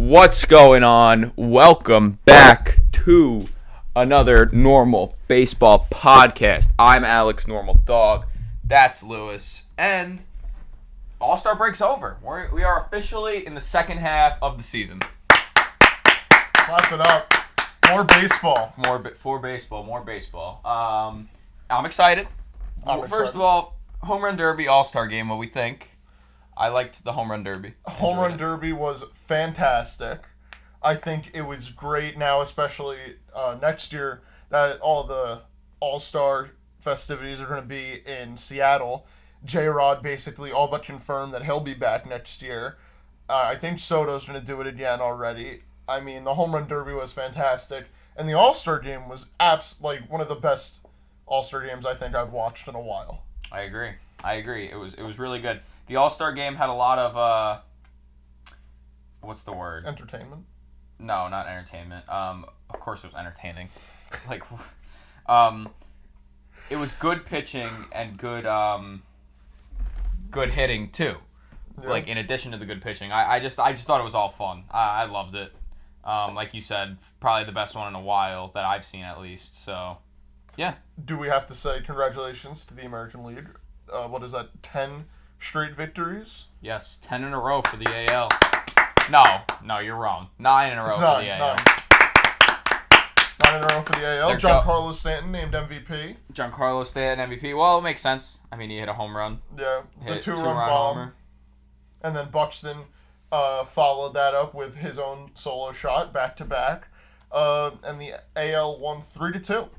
What's going on? Welcome back to another normal baseball podcast. I'm Alex Normal Dog. That's Lewis. And All-Star break's over. We are officially in the second half of the season. Clap it up. More baseball. More baseball. I'm excited. First of all, Home Run Derby All-Star Game, what we think. I liked the Home Run Derby. Home Run Derby was fantastic. I think it was great now, especially next year, that all the All-Star festivities are going to be in Seattle. J-Rod basically all but confirmed that he'll be back next year. I think Soto's going to do it again already. I mean, the Home Run Derby was fantastic. And the All-Star Game was one of the best All-Star games I think I've watched in a while. I agree. It was really good. The All-Star Game had a lot of, what's the word? Entertainment? No, not entertainment. Of course it was entertaining. It was good pitching and good hitting too. Yeah. Like, in addition to the good pitching. I just thought it was all fun. I loved it. Like you said, probably the best one in a while that I've seen at least, so, yeah. Do we have to say congratulations to the American League? 10 straight victories? Yes, 10 in a row for the AL. No, you're wrong. 9 in a row for the AL. 9 in a row for the AL. Giancarlo Stanton named MVP. Giancarlo Stanton MVP. Well, it makes sense. I mean, he hit a home run. Yeah, the two-run bomb. Homer. And then Buxton followed that up with his own solo shot back-to-back. And the AL won 3-2.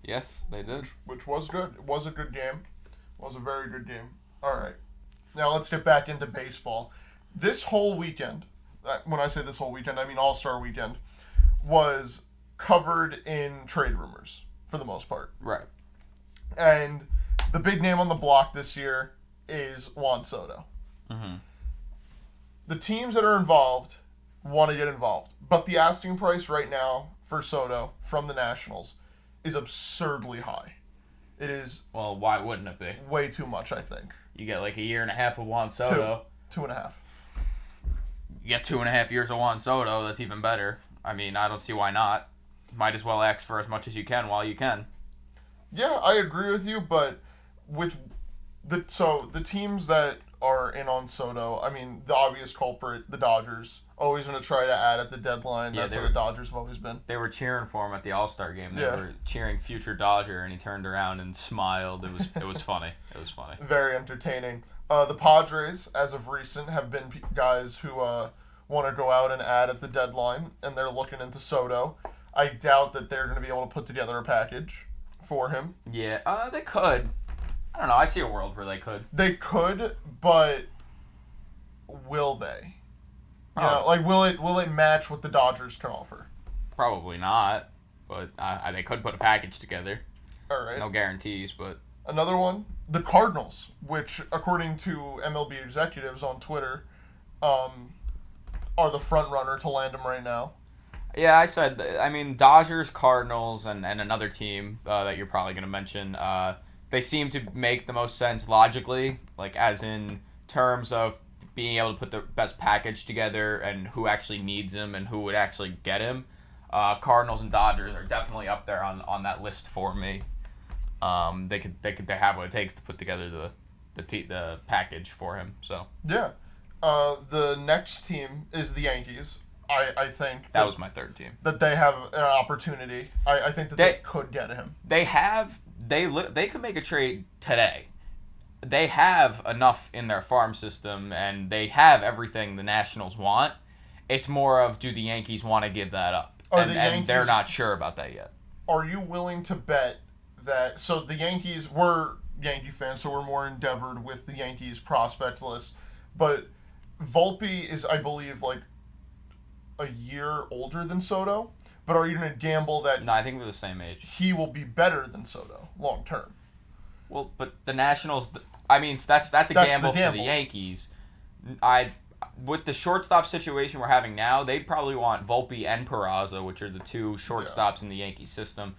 Yeah, they did. Which was good. It was a good game. It was a very good game. All right. Now let's get back into baseball. This whole weekend, when I say this whole weekend, I mean All-Star weekend, was covered in trade rumors for the most part. Right. And the big name on the block this year is Juan Soto. Mm-hmm. The teams that are involved want to get involved, but the asking price right now for Soto from the Nationals is absurdly high. It is... Well, why wouldn't it be? Way too much, I think. You get like a year and a half of Juan Soto. 2.5. You get 2.5 years of Juan Soto, that's even better. I mean, I don't see why not. Might as well ask for as much as you can while you can. Yeah, I agree with you, but with the teams that are in on Soto, I mean, the obvious culprit, the Dodgers, always going to try to add at the deadline. Yeah, that's how the Dodgers have always been. They were cheering for him at the All-Star game. They were cheering future Dodger, and he turned around and smiled. It was funny. It was funny. Very entertaining. The Padres, as of recent, have been guys who want to go out and add at the deadline, and they're looking into Soto. I doubt that they're going to be able to put together a package for him. Yeah, they could. I don't know. I see a world where they could. They could, but will they? You know, like, will it match what the Dodgers can offer? Probably not, but they could put a package together. All right. No guarantees, but... Another one, the Cardinals, which, according to MLB executives on Twitter, are the front runner to land him right now. Yeah, I mean, Dodgers, Cardinals, and another team that you're probably going to mention, they seem to make the most sense logically, like as in terms of being able to put the best package together and who actually needs him and who would actually get him. Cardinals and Dodgers are definitely up there on that list for me. They have what it takes to put together the package for him. So yeah, the next team is the Yankees. I think that was my third team. That they have an opportunity. I think that they could get him. They could make a trade today. They have enough in their farm system, and they have everything the Nationals want. It's more of, do the Yankees want to give that up? And they're not sure about that yet. Are you willing to bet that... So the Yankees, we're Yankee fans, so we're more endeavored with the Yankees prospect list. But Volpe is, I believe, like a year older than Soto. But are you going to gamble that... No, I think we're the same age. He will be better than Soto long term? Well, but the Nationals... I mean, that's a gamble for the Yankees. With the shortstop situation we're having now, they'd probably want Volpe and Peraza, which are the two shortstops in the Yankee system.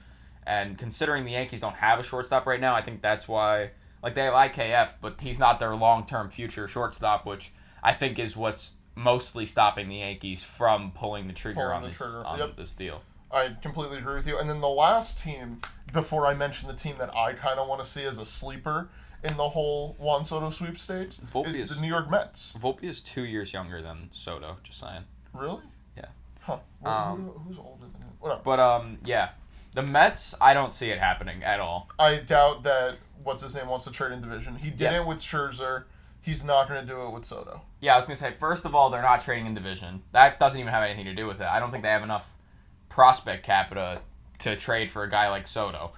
And considering the Yankees don't have a shortstop right now, I think that's why... Like, they have IKF, but he's not their long-term future shortstop, which I think is what's mostly stopping the Yankees from pulling the trigger on this deal. I completely agree with you. And then the last team, before I mention the team that I kind of want to see as a sleeper in the whole Juan Soto sweepstakes, is the New York Mets. Volpe is 2 years younger than Soto, just saying. Really? Yeah. Huh. Who's older than him? Whatever. But, yeah. The Mets, I don't see it happening at all. I doubt that, what's-his-name, wants to trade in division. He did it with Scherzer. He's not going to do it with Soto. Yeah, I was going to say, first of all, they're not trading in division. That doesn't even have anything to do with it. I don't think they have enough prospect capita to trade for a guy like Soto.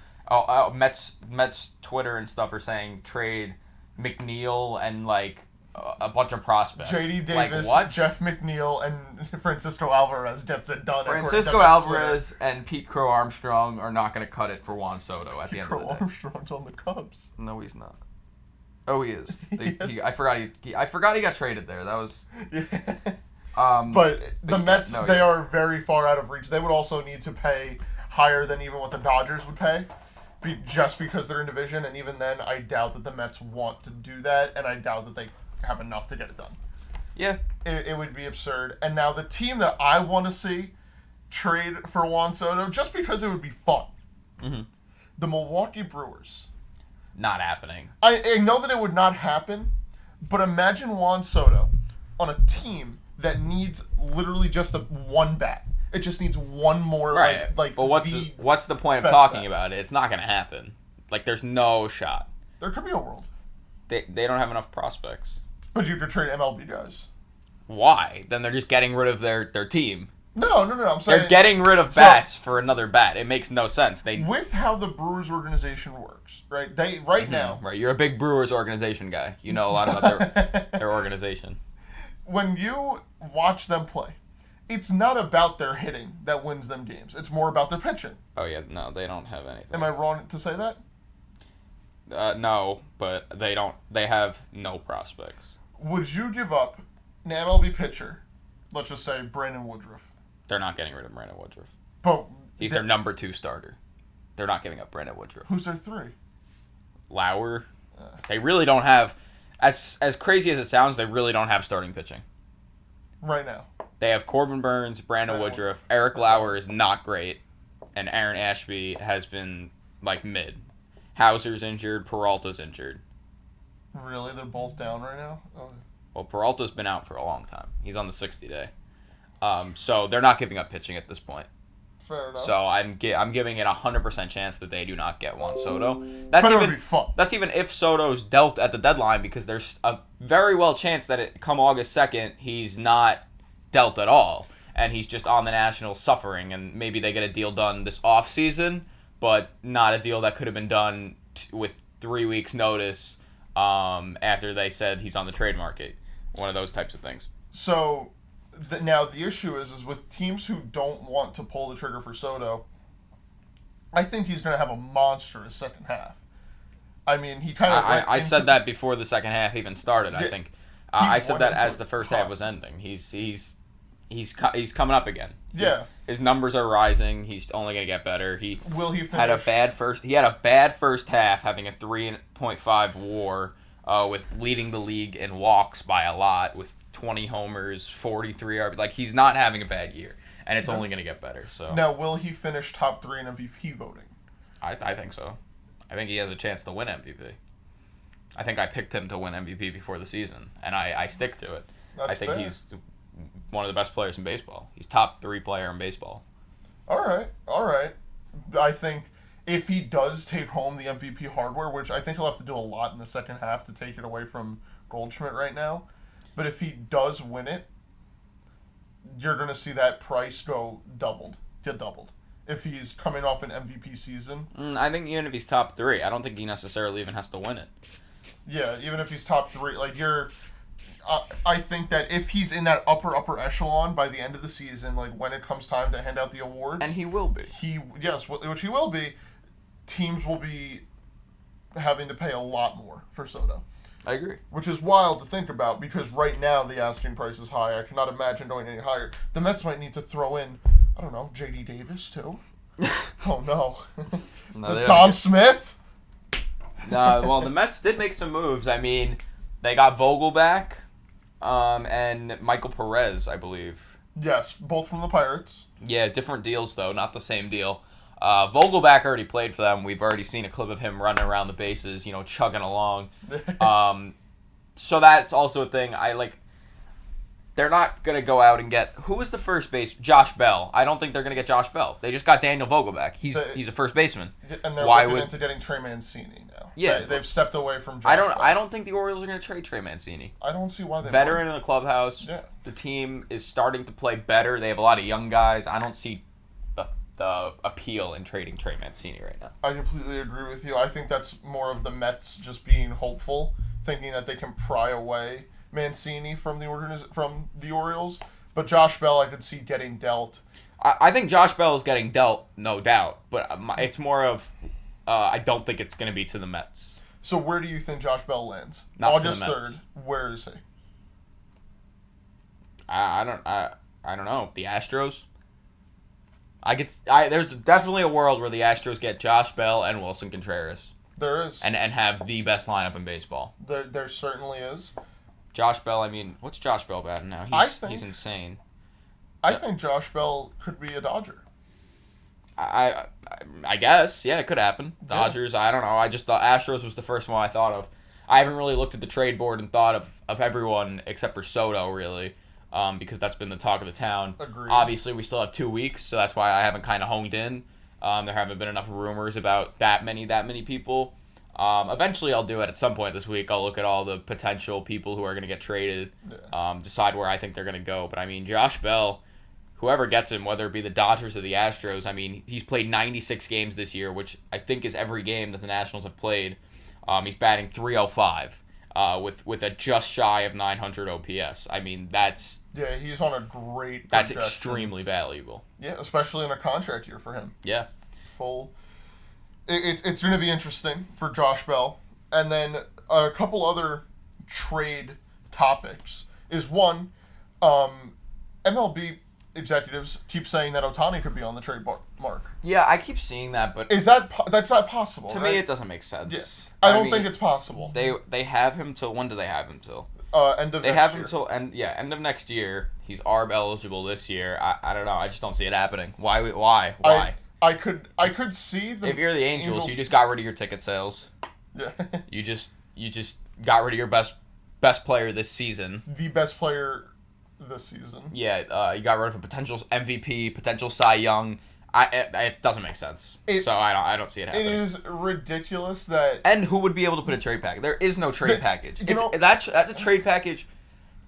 Mets Twitter and stuff are saying trade McNeil and, like, a bunch of prospects. J.D. Davis, like, what? Jeff McNeil, and Francisco Alvarez gets it done. Francisco Alvarez and Pete Crow Armstrong are not going to cut it for Juan Soto at the end of the day. Crow Armstrong's on the Cubs. No, he's not. Oh, he is. I forgot he got traded there. That was. But the Mets, they are very far out of reach. They would also need to pay higher than even what the Dodgers would pay, just because they're in division. And even then, I doubt that the Mets want to do that, and I doubt that they have enough to get it done. Yeah. It would be absurd. And now the team that I want to see trade for Juan Soto, just because it would be fun, the Milwaukee Brewers. Not happening. I know that it would not happen, but imagine Juan Soto on a team that needs literally just one bat. It just needs one more, right. like but what's the point of talking about it? It's not going to happen. Like, there's no shot. There could be a world. They don't have enough prospects. But you could trade MLB guys. Why? Then they're just getting rid of their team. No. I'm saying they're getting rid of bats for another bat. It makes no sense. With how the Brewers organization works, right? Now. Right. You're a big Brewers organization guy. You know a lot about their organization. When you watch them play, it's not about their hitting that wins them games. It's more about their pitching. Oh yeah, no, they don't have anything. Am I wrong to say that? No, but they don't. They have no prospects. Would you give up an MLB pitcher? Let's just say Brandon Woodruff. They're not getting rid of Brandon Woodruff. But he's their number 2 starter. They're not giving up Brandon Woodruff. Who's their 3? Lauer. They really don't have, as crazy as it sounds, they really don't have starting pitching. Right now. They have Corbin Burns, Brandon Woodruff. Eric Lauer is not great. And Aaron Ashby has been, like, mid. Hauser's injured. Peralta's injured. Really? They're both down right now? Oh. Well, Peralta's been out for a long time. He's on the 60-day. So they're not giving up pitching at this point. Fair enough. So I'm giving it 100% chance that they do not get Juan Soto. But it would be fun. That's even if Soto's dealt at the deadline, because there's a very well chance that come August 2nd, he's not dealt at all. And he's just on the Nationals suffering, and maybe they get a deal done this offseason, but not a deal that could have been done with 3 weeks' notice after they said he's on the trade market. One of those types of things. So now the issue is with teams who don't want to pull the trigger for Soto, I think he's going to have a monstrous second half. I mean, he kind of I said that before the second half even started, I think. I said that as the first half was ending. He's coming up again. Yeah. His numbers are rising. He's only going to get better. Will he finish? Had a bad first half, having a 3.5 WAR, with leading the league in walks by a lot, with 20 homers, 43 RBI. Like, he's not having a bad year, and it's only going to get better. So now, will he finish top 3 in MVP voting? I think so. I think he has a chance to win MVP. I think I picked him to win MVP before the season, and I stick to it. That's I think fair. He's one of the best players in baseball. He's top 3 player in baseball. All right. I think if he does take home the MVP hardware, which I think he'll have to do a lot in the second half to take it away from Goldschmidt right now, but if he does win it, you're going to see that price get doubled. If he's coming off an MVP season. I think even if he's top 3, I don't think he necessarily even has to win it. Yeah, even if he's top 3, I think that if he's in that upper echelon by the end of the season, like when it comes time to hand out the awards, and he will be. Which he will be. Teams will be having to pay a lot more for Soto. I agree. Which is wild to think about, because right now the asking price is high. I cannot imagine going any higher. The Mets might need to throw in, I don't know, J.D. Davis too. Oh no, Dom Smith. No, well, the Mets did make some moves. I mean, they got Vogel back. and Michael Perez, I believe. Yes, both from the Pirates. Yeah, different deals though, not the same deal. Vogelback already played for them. We've already seen a clip of him running around the bases, chugging along. So that's also a thing. They're not going to go out and get... Who was the first base? Josh Bell. I don't think they're going to get Josh Bell. They just got Daniel Vogelback. He's a first baseman. And they're looking into getting Trey Mancini now. Yeah. They've stepped away from Josh Bell. I don't think the Orioles are going to trade Trey Mancini. I don't see why they Veteran in the clubhouse. Yeah. The team is starting to play better. They have a lot of young guys. I don't see the appeal in trading Trey Mancini right now. I completely agree with you. I think that's more of the Mets just being hopeful, thinking that they can pry away Mancini from the Orioles, but Josh Bell I could see getting dealt. I think Josh Bell is getting dealt, no doubt, but it's more of I don't think it's going to be to the Mets. So where do you think Josh Bell lands? Not August to the Mets. 3rd. Where is he? I don't know. The Astros. There's definitely a world where the Astros get Josh Bell and Wilson Contreras. There is. And have the best lineup in baseball. There certainly is. Josh Bell, what's Josh Bell batting now? He's insane. I think Josh Bell could be a Dodger. I guess, yeah, it could happen. Dodgers, yeah. I don't know. I just thought Astros was the first one I thought of. I haven't really looked at the trade board and thought of everyone except for Soto, really, because that's been the talk of the town. Agreed. Obviously, we still have 2 weeks, so that's why I haven't kind of honed in. There haven't been enough rumors about that many people. Eventually, I'll do it at some point this week. I'll look at all the potential people who are going to get traded, decide where I think they're going to go. But, Josh Bell, whoever gets him, whether it be the Dodgers or the Astros, he's played 96 games this year, which I think is every game that the Nationals have played. He's batting .305 with a just shy of 900 OPS. That's... Yeah, he's on a great projection. That's extremely valuable. Yeah, especially in a contract year for him. Yeah. It's going to be interesting for Josh Bell. And then a couple other trade topics is one, MLB executives keep saying that Ohtani could be on the trade mark. Yeah, I keep seeing that, but that's not possible. To right? me, it doesn't make sense. Yeah. I don't think it's possible. They have him till when do they have him till? End of next year. They have him till end of next year. He's ARB eligible this year. I don't know. I just don't see it happening. Why? I could see the. If you're the Angels, you just got rid of your ticket sales. Yeah. you just got rid of your best player this season. The best player this season. Yeah, you got rid of a potential MVP, potential Cy Young. It doesn't make sense. So I don't see it happening. It is ridiculous that. And who would be able to put a trade package? There is no trade package. That's a trade package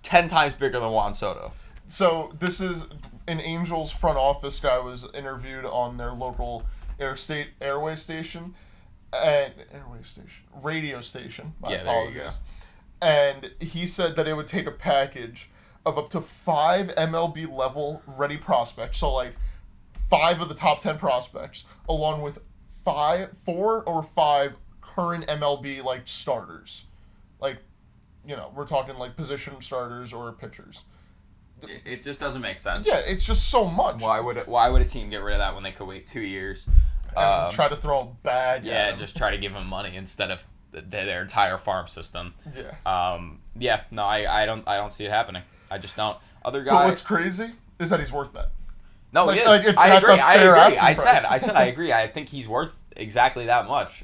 10 times bigger than Juan Soto. So this is an Angels front office guy was interviewed on their local radio station. My apologies. And he said that it would take a package of up to 5 MLB level ready prospects. So like 5 of the top 10 prospects, along with 4 or 5 current MLB like starters. Like, we're talking like position starters or pitchers. It just doesn't make sense. Yeah, it's just so much. Why would a team get rid of that when they could wait 2 years? And try to throw a bag at him. Just try to give him money instead of their entire farm system. Yeah. I don't see it happening. I just don't. Other guys. But what's crazy is that he's worth that. No, he is. I agree. I said I agree. I think he's worth exactly that much.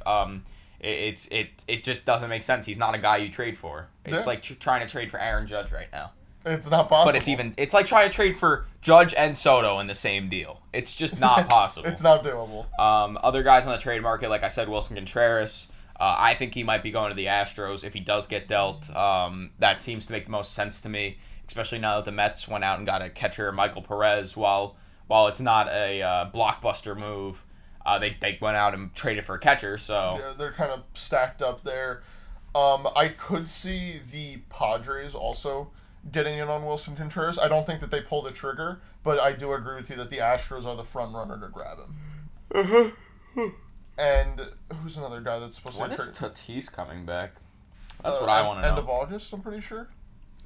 It just doesn't make sense. He's not a guy you trade for. It's like trying to trade for Aaron Judge right now. It's not possible. But it's like trying to trade for Judge and Soto in the same deal. It's just not possible. It's not doable. Other guys on the trade market, like I said, Wilson Contreras. I think he might be going to the Astros if he does get dealt. That seems to make the most sense to me, especially now that the Mets went out and got a catcher, Michael Perez. While it's not a blockbuster move, they went out and traded for a catcher. So yeah, they're kind of stacked up there. I could see the Padres also getting in on Wilson Contreras. I don't think that they pull the trigger, but I do agree with you that the Astros are the front runner to grab him. And who's another guy that's supposed to trade? When is Tatis coming back? That's what I want to know. End of August, I'm pretty sure.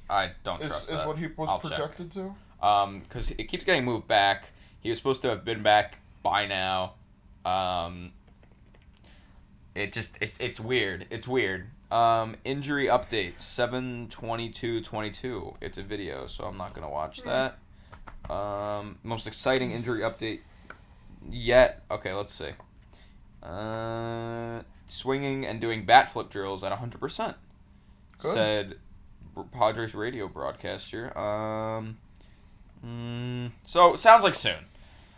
I don't trust that. Is what he was projected to? Because it keeps getting moved back. He was supposed to have been back by now. It's weird. It's weird. Injury update 7/22/22. It's a video, so I'm not gonna watch that. Most exciting injury update yet. Okay, let's see. Swinging and doing bat flip drills at 100%. Good. Said Padres radio broadcaster. So it sounds like soon.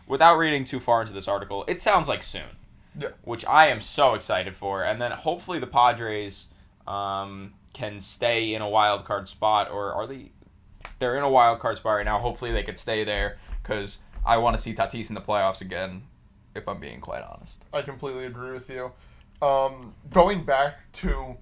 Without reading too far into this article, it sounds like soon. Yeah. Which I am so excited for. And then hopefully the Padres can stay in a wild card spot, or are they? They're in a wild card spot right now. Hopefully they could stay there, because I want to see Tatis in the playoffs again, if I'm being quite honest. I completely agree with you. Going back to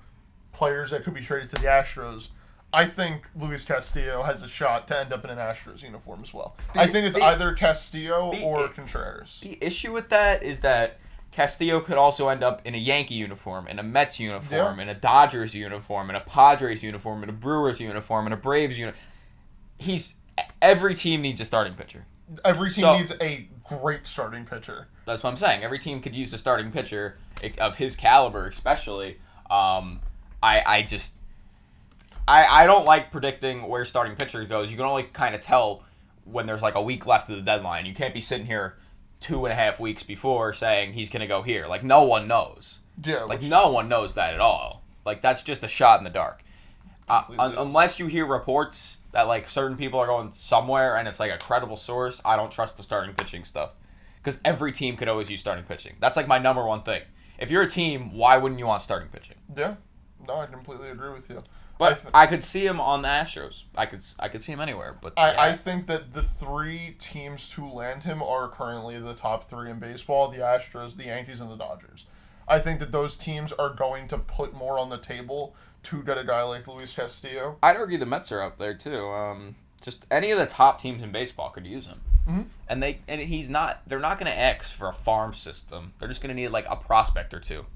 players that could be traded to the Astros, I think Luis Castillo has a shot to end up in an Astros uniform as well. I think it's either Castillo or Contreras. The issue with that is that Castillo could also end up in a Yankee uniform, in a Mets uniform, in a Dodgers uniform, in a Padres uniform, in a Brewers uniform, in a Braves uniform. Every team needs a starting pitcher. Every team needs a great starting pitcher. That's what I'm saying. Every team could use a starting pitcher of his caliber, especially. I don't like predicting where starting pitcher goes. You can only kind of tell when there's like a week left of the deadline. You can't be sitting here 2.5 weeks before saying he's gonna go here. Like, no one knows. Yeah. Like, no one knows that at all. Like, that's just a shot in the dark. Unless you hear reports that like certain people are going somewhere and it's like a credible source, I don't trust the starting pitching stuff. Because every team could always use starting pitching. That's like my number one thing. If you're a team, why wouldn't you want starting pitching? Yeah. No, I completely agree with you. But I could see him on the Astros. I could see him anywhere. But I think that the three teams to land him are currently the top three in baseball: the Astros, the Yankees, and the Dodgers. I think that those teams are going to put more on the table to get a guy like Luis Castillo. I'd argue the Mets are up there too. Just any of the top teams in baseball could use him. Mm-hmm. And he's not. They're not going to X for a farm system. They're just going to need like a prospect or two.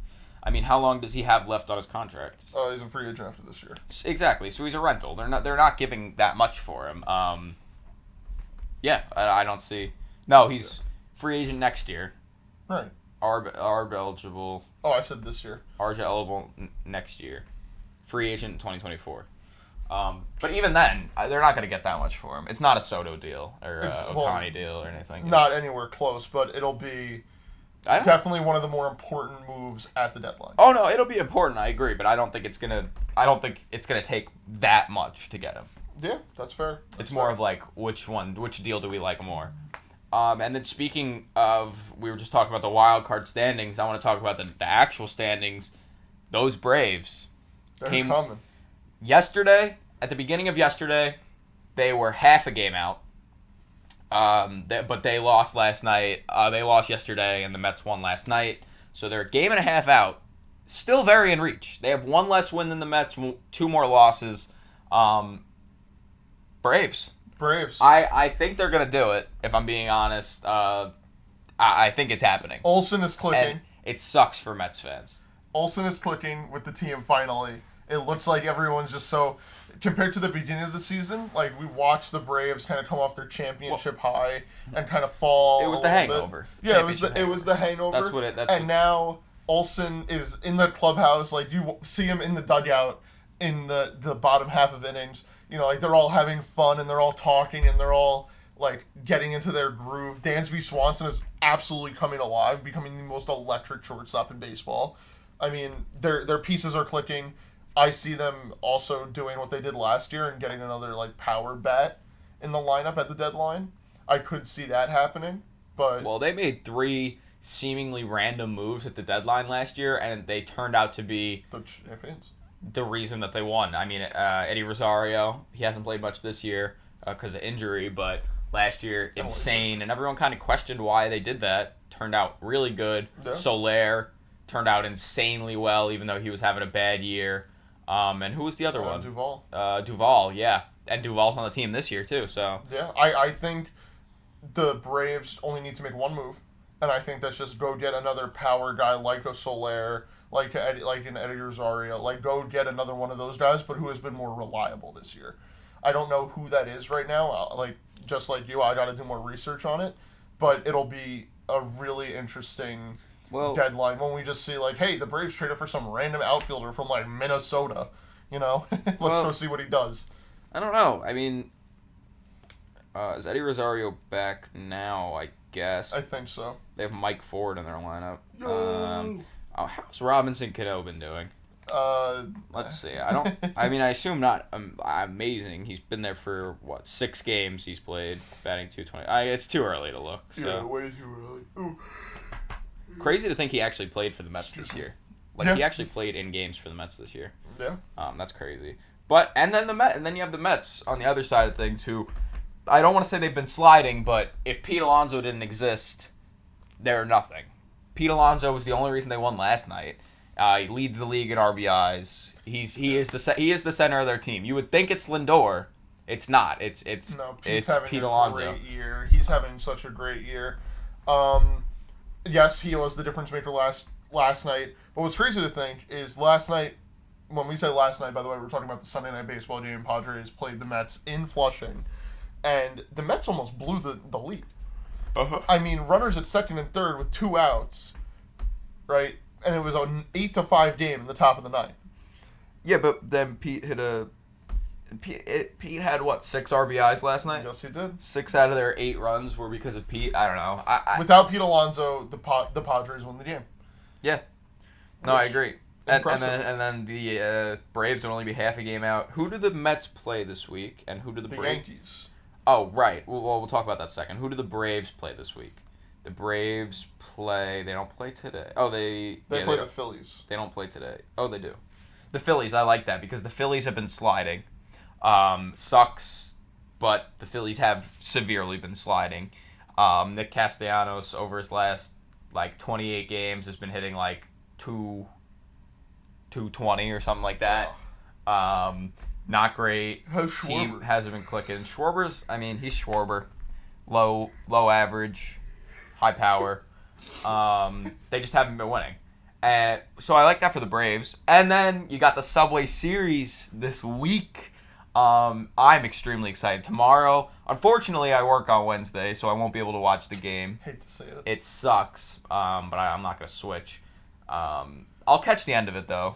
I mean, how long does he have left on his contract? He's a free agent after this year. Exactly. So he's a rental. They're not giving that much for him. Yeah, I don't see. No, he's free agent next year. Right. Arb eligible. Oh, I said this year. Arb eligible next year. Free agent in 2024. But even then, they're not going to get that much for him. It's not a Soto deal or Ohtani deal or anything. Not anywhere close, but it'll be definitely one of the more important moves at the deadline. Oh no, it'll be important. I agree, but I don't think it's gonna take that much to get him. Yeah, that's fair. It's more of like which deal do we like more? And then speaking of, we were just talking about the wild card standings. I want to talk about the actual standings. Those Braves came coming yesterday. At the beginning of yesterday, they were half a game out. But they lost last night. They lost yesterday, and the Mets won last night. So they're a game and a half out. Still very in reach. They have one less win than the Mets, 2 more losses. Braves. I think they're gonna do it. If I'm being honest, I think it's happening. Olsen is clicking. And it sucks for Mets fans. Olsen is clicking with the team finally. It looks like everyone's just so... Compared to the beginning of the season, like, we watched the Braves kind of come off their championship high and kind of fall. It was the hangover. Yeah, it was the hangover. That's what it. Now Olsen is in the clubhouse. Like, you see him in the dugout in the bottom half of innings. You know, like, they're all having fun and they're all talking and they're all like getting into their groove. Dansby Swanson is absolutely coming alive, becoming the most electric shortstop in baseball. I mean, their pieces are clicking. I see them also doing what they did last year and getting another like power bat in the lineup at the deadline. I could see that happening, but they made 3 seemingly random moves at the deadline last year, and they turned out to be the champions. The reason that they won. I mean, Eddie Rosario, he hasn't played much this year because of injury, but last year, insane, and everyone kind of questioned why they did that. Turned out really good. Yeah. Soler turned out insanely well, even though he was having a bad year. And who was the other one? Duvall. Duvall, yeah. And Duvall's on the team this year, too, so... Yeah, I think the Braves only need to make one move, and I think that's just go get another power guy like a Soler, like an Eddie Rosario. Like, go get another one of those guys, but who has been more reliable this year. I don't know who that is right now. Just like you, I got to do more research on it, but it'll be a really interesting deadline when we just see like, hey, the Braves traded for some random outfielder from like Minnesota. Let's go see what he does. I don't know. I mean, is Eddie Rosario back now? I guess. I think so. They have Mike Ford in their lineup. Yo! How's Robinson Cano been doing? Let's see. I assume not amazing. He's been there for 6 games. He's played, batting .220. It's too early to look. So. Yeah, way too early. Ooh. Crazy to think he actually played for the Mets this year. He actually played in games for the Mets this year. Yeah. That's crazy. But and then you have the Mets on the other side of things, who I don't want to say they've been sliding, but if Pete Alonso didn't exist, they're nothing. Pete Alonso was the only reason they won last night. He leads the league in RBIs. He is the center of their team. You would think it's Lindor. It's not. It's Pete Alonso. Great year. He's having such a great year. Yes, he was the difference maker last night. But what's crazy to think is last night, when we say last night, by the way, we're talking about the Sunday Night Baseball game. Padres played the Mets in Flushing, and the Mets almost blew the lead. Uh-huh. I mean, runners at second and third with 2 outs, right? And it was an 8-5 game in the top of the ninth. Yeah, but then Pete had 6 RBIs last night? Yes, he did. 6 out of their 8 runs were because of Pete. I don't know. Without Pete Alonso, the Padres won the game. Yeah. No, I Which, agree. And then the Braves would only be half a game out. Who do the Mets play this week? And who do the Braves? Yankees. Oh, right. Well, we'll talk about that second. Who do the Braves play this week? The Braves play... They don't play today. Oh, they play the Phillies. They don't play today. Oh, they do. The Phillies, I like that because the Phillies have been sliding. Sucks, but the Phillies have severely been sliding. Nick Castellanos, over his last 28 games, has been hitting 220 or something like that. Not great. How's Team Schwarber? hasn't been clicking. Schwarber's, he's Schwarber. Low average, high power. They just haven't been winning. So I like that for the Braves. And then you got the Subway Series this week. I'm extremely excited. Tomorrow, unfortunately, I work on Wednesday, so I won't be able to watch the game. Hate to say it. It sucks, but I'm not going to switch. I'll catch the end of it, though.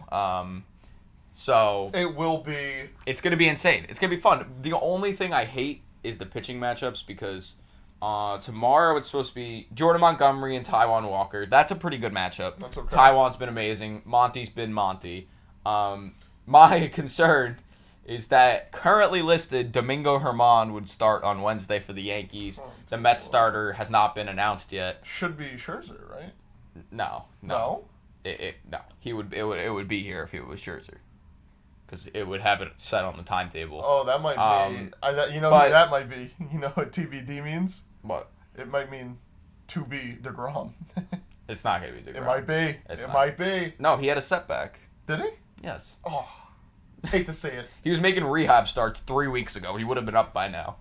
So It will be... it's going to be insane. It's going to be fun. The only thing I hate is the pitching matchups because tomorrow it's supposed to be Jordan Montgomery and Taijuan Walker. That's a pretty good matchup. That's okay. Taijuan's been amazing. Monty's been Monty. My concern is that currently listed Domingo Germán would start on Wednesday for the Yankees. The Mets starter has not been announced yet. Should be Scherzer, right? No. No? No. It would be here if it was Scherzer. Because it would have it set on the timetable. Oh, that might be... who that might be. You know what TBD means? What? It might mean to be DeGrom. It's not going to be DeGrom. It might be. It might be. No, he had a setback. Did he? Yes. Oh, hate to say it. He was making rehab starts 3 weeks ago. He would have been up by now.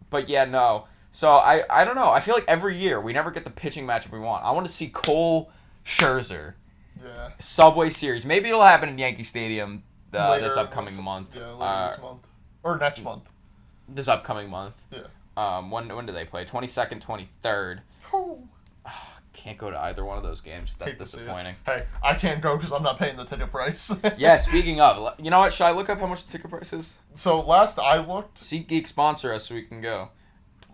But yeah, no. So I don't know. I feel like every year we never get the pitching matchup we want. I want to see Cole Scherzer. Yeah. Subway Series. Maybe it'll happen in Yankee Stadium this upcoming month. Yeah, later this month. Or next month. This upcoming month. Yeah. When do they play? 22nd, 23rd. Oh. Can't go to either one of those games. That's disappointing. Hey, I can't go because I'm not paying the ticket price. Yeah, speaking of, you know what? Should I look up how much the ticket price is? So last I looked... SeatGeek sponsor us so we can go.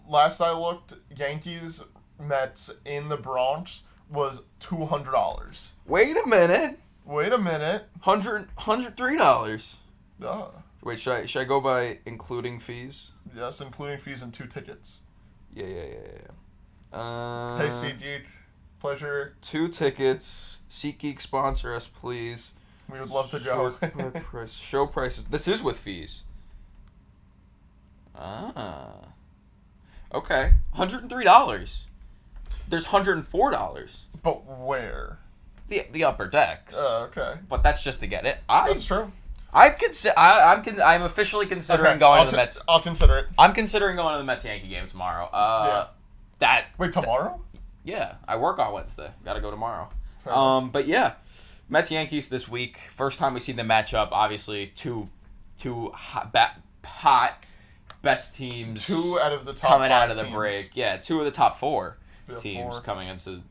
Last I looked, Yankees, Mets in the Bronx was $200. Wait a minute. $103. Wait, should I go by including fees? Yes, including fees and 2 tickets. Yeah. Hey, SeatGeek, pleasure. 2 tickets. SeatGeek sponsor us, please. We would love to go. Show prices. This is with fees. Okay. $103. There's $104. But where? The upper deck. Okay. But that's just to get it. That's true. I'm officially considering going to the Mets. I'll consider it. I'm considering going to the Mets Yankee game tomorrow. Wait, tomorrow? Yeah, I work on Wednesday. Got to go tomorrow. Fair enough. But yeah, Mets Yankees this week. First time we see them match up. Obviously, two hot best teams. 2 out of the top coming 5 out of the teams. break. Yeah, 2 of the top 4 Yeah, teams 4. coming into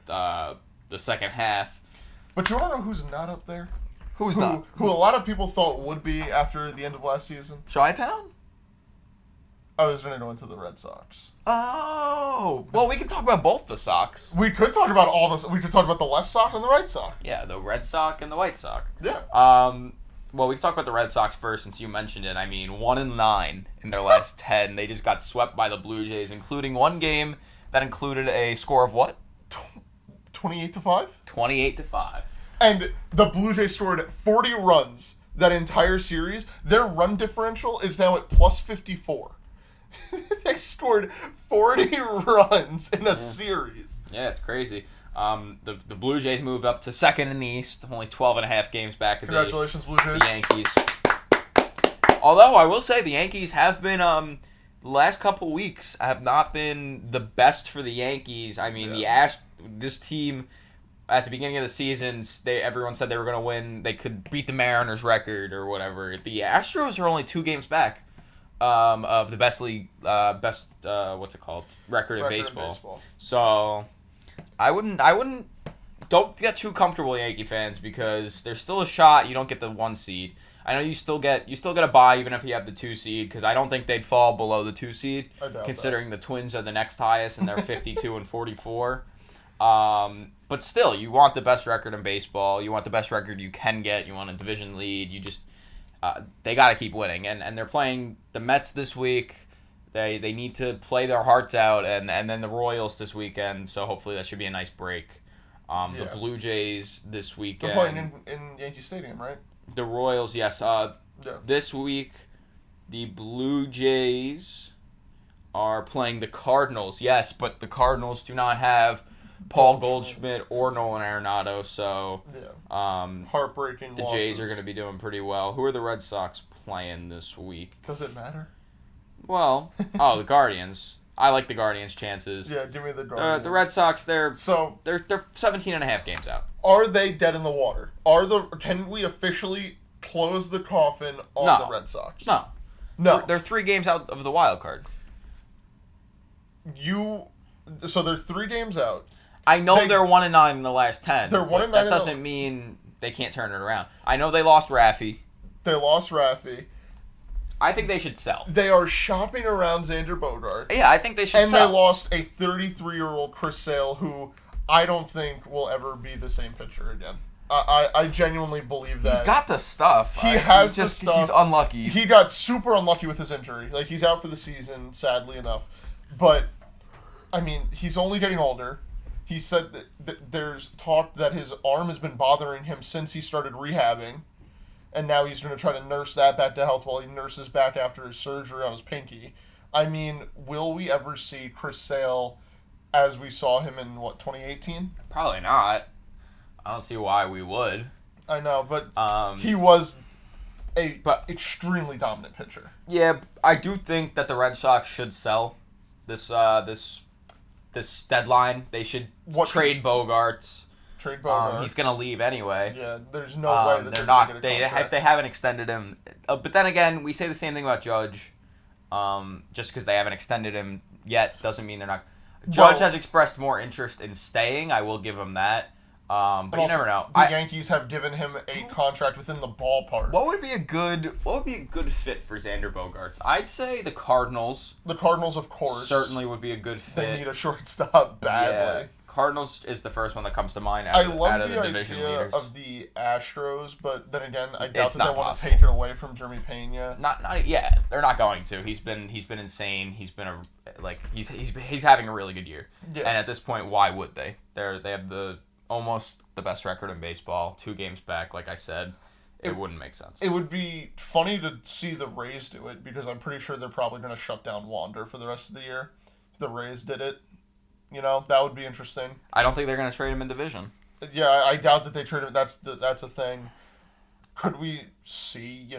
the second half. But you want to know who's not up there? Who's not? Who a lot of people thought would be after the end of last season? Chi-Town? I was going to go into the Red Sox. Oh, well, we can talk about both the Sox. We could talk about all this. We could talk about the left Sox and the right Sox. Yeah, the Red Sox and the White Sox. Yeah. Well, we can talk about the Red Sox first since you mentioned it. I mean, 1-9 in their last 10. They just got swept by the Blue Jays, including one game that included a score of what? 28-5? 28-5. And the Blue Jays scored 40 runs that entire series. Their run differential is now at plus 54. They scored 40 runs in a series. Yeah, it's crazy. The Blue Jays moved up to second in the East, only 12.5 games back of Congratulations, Blue Jays. the Yankees. Although, I will say, the Yankees have been, the last couple weeks have not been the best for the Yankees. I mean, this team, at the beginning of the season, everyone said they were going to win. They could beat the Mariners' record or whatever. The Astros are only 2 games back of the best record in baseball. So don't get too comfortable, Yankee fans, because there's still a shot you don't get the 1 seed. I know you still get a bye even if you have the 2 seed, because I don't think they'd fall below the 2 seed, considering the Twins are the next highest and they're 52 and 44. But still, you want the best record in baseball. You want the best record you can get. You want a division lead. You just they got to keep winning, and they're playing the Mets this week. They need to play their hearts out, and then the Royals this weekend. So hopefully that should be a nice break. The Blue Jays this weekend. They're playing in Yankee Stadium, right? The Royals, yes. This week, the Blue Jays are playing the Cardinals. Yes, but the Cardinals do not have Paul Goldschmidt or Nolan Arenado, so heartbreaking the losses. Jays are going to be doing pretty well. Who are the Red Sox playing this week? Does it matter? Well, the Guardians. I like the Guardians' chances. Yeah, give me the Guardians. The Red Sox, they're 17.5 games out. Are they dead in the water? Can we officially close the coffin on the Red Sox? No. They're 3 games out of the wild card. So they're 3 games out. I know they're 1-9 in the last 10. They're 1-9. That doesn't mean they can't turn it around. I know they lost Raffy. I think they should sell. They are shopping around Xander Bogaerts. Yeah, I think they should sell. And they lost a 33-year-old Chris Sale, who I don't think will ever be the same pitcher again. I genuinely believe that. He's got the stuff. He has the stuff. He's unlucky. He got super unlucky with his injury. Like, he's out for the season, sadly enough. But, I mean, he's only getting older. He said that there's talk that his arm has been bothering him since he started rehabbing. And now he's going to try to nurse that back to health while he nurses back after his surgery on his pinky. I mean, will we ever see Chris Sale as we saw him in, 2018? Probably not. I don't see why we would. I know, but he was a extremely dominant pitcher. Yeah, I do think that the Red Sox should sell this deadline. They should trade Bogaerts. He's gonna leave anyway. Yeah, there's no way that they're not. If they haven't extended him, but then again, we say the same thing about Judge. Just because they haven't extended him yet doesn't mean they're not. Judge has expressed more interest in staying. I will give him that. But you never know. The Yankees have given him a contract within the ballpark. What would be a good fit for Xander Bogaerts? I'd say the Cardinals. The Cardinals, of course, certainly would be a good fit. They need a shortstop badly. Yeah. Cardinals is the first one that comes to mind I out love of the the division idea leaders. of the Astros, but then again, I doubt It's that not they want possible. to take it away from Jeremy Pena. They're not going to. He's been insane. He's been he's having a really good year. Yeah. And at this point, why would they? They have almost the best record in baseball, 2 games back. Like I said, it wouldn't make sense. It would be funny to see the Rays do it because I'm pretty sure they're probably going to shut down Wander for the rest of the year. If the Rays did it, that would be interesting. I don't think they're going to trade him in division. Yeah, I doubt that they trade him. That's a thing. Could we see,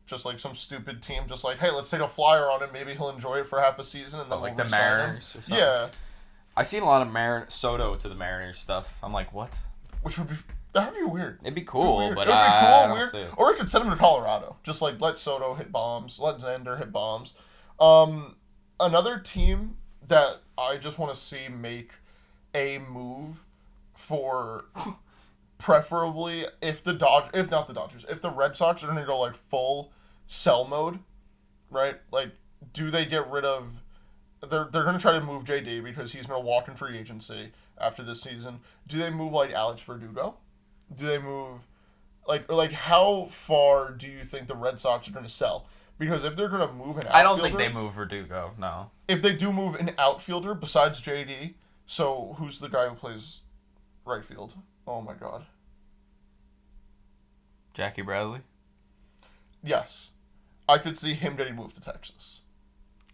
just like some stupid team, just like, hey, let's take a flyer on him. Maybe he'll enjoy it for half a season, and then like we'll the re-sign Mariners him. or something. Yeah. I've seen a lot of Soto to the Mariners stuff. I'm like, what? Which would be that would be weird. It'd be cool, but it'd be I cool, don't weird. see it. Or we could send him to Colorado. Just like let Soto hit bombs, let Xander hit bombs. Another team that I just want to see make a move for preferably if the Red Sox are going to go like full sell mode, right? Like, do they get rid of? They're going to try to move JD because he's going to walk in free agency after this season. Do they move like Alex Verdugo? Do they move like how far do you think the Red Sox are going to sell? Because if they're going to move an outfielder, I don't think they move Verdugo. No. If they do move an outfielder besides JD, so who's the guy who plays right field? Oh my God. Jackie Bradley? Yes. I could see him getting moved to Texas.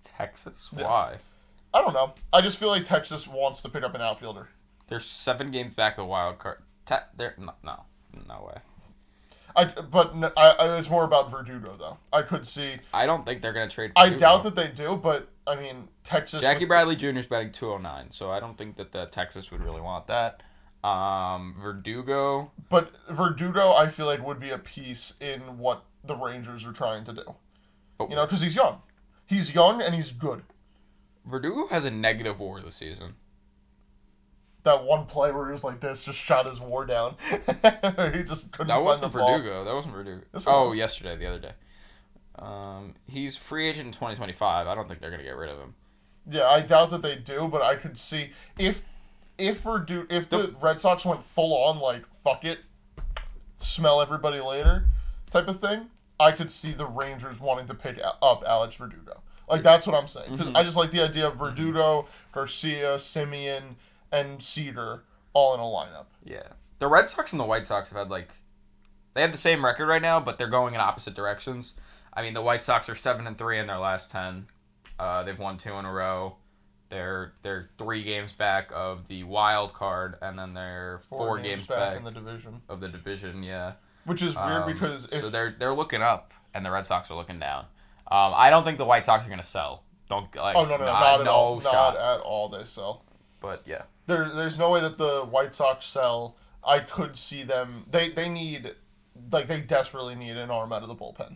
Texas? Yeah. Why? I don't know. I just feel like Texas wants to pick up an outfielder. They're 7 games back of the wild card. No way. It's more about Verdugo, though. I could see... I don't think they're going to trade Verdugo. I doubt that they do, but, I mean, Texas... Jackie Bradley Jr. is batting .209, so I don't think that the Texas would really want that. Verdugo... But Verdugo, I feel like, would be a piece in what the Rangers are trying to do. Oh. You know, because he's young. He's young and he's good. Verdugo has a negative WAR this season. That one play where he was like this, just shot his WAR down. He just couldn't find the ball. That wasn't Verdugo. Was. Yesterday, the other day. He's free agent in 2025. I don't think they're going to get rid of him. Yeah, I doubt that they do, but I could see if the Red Sox went full on like fuck it, smell everybody later type of thing, I could see the Rangers wanting to pick up Alex Verdugo. Like, that's what I'm saying. Because I just like the idea of Verdugo, Garcia, Simeon, and Cedar all in a lineup. Yeah. The Red Sox and the White Sox have had, they have the same record right now, but they're going in opposite directions. I mean, the White Sox are 7-3 in their last 10. They've won 2 in a row. They're 3 games back of the wild card, and then they're 4 games back in the division. Of the division, yeah. Which is weird because so they're looking up, and the Red Sox are looking down. I don't think the White Sox are going to sell. Not at all. Not at all they sell. But yeah, there's no way that the White Sox sell. I could see them. They desperately need an arm out of the bullpen.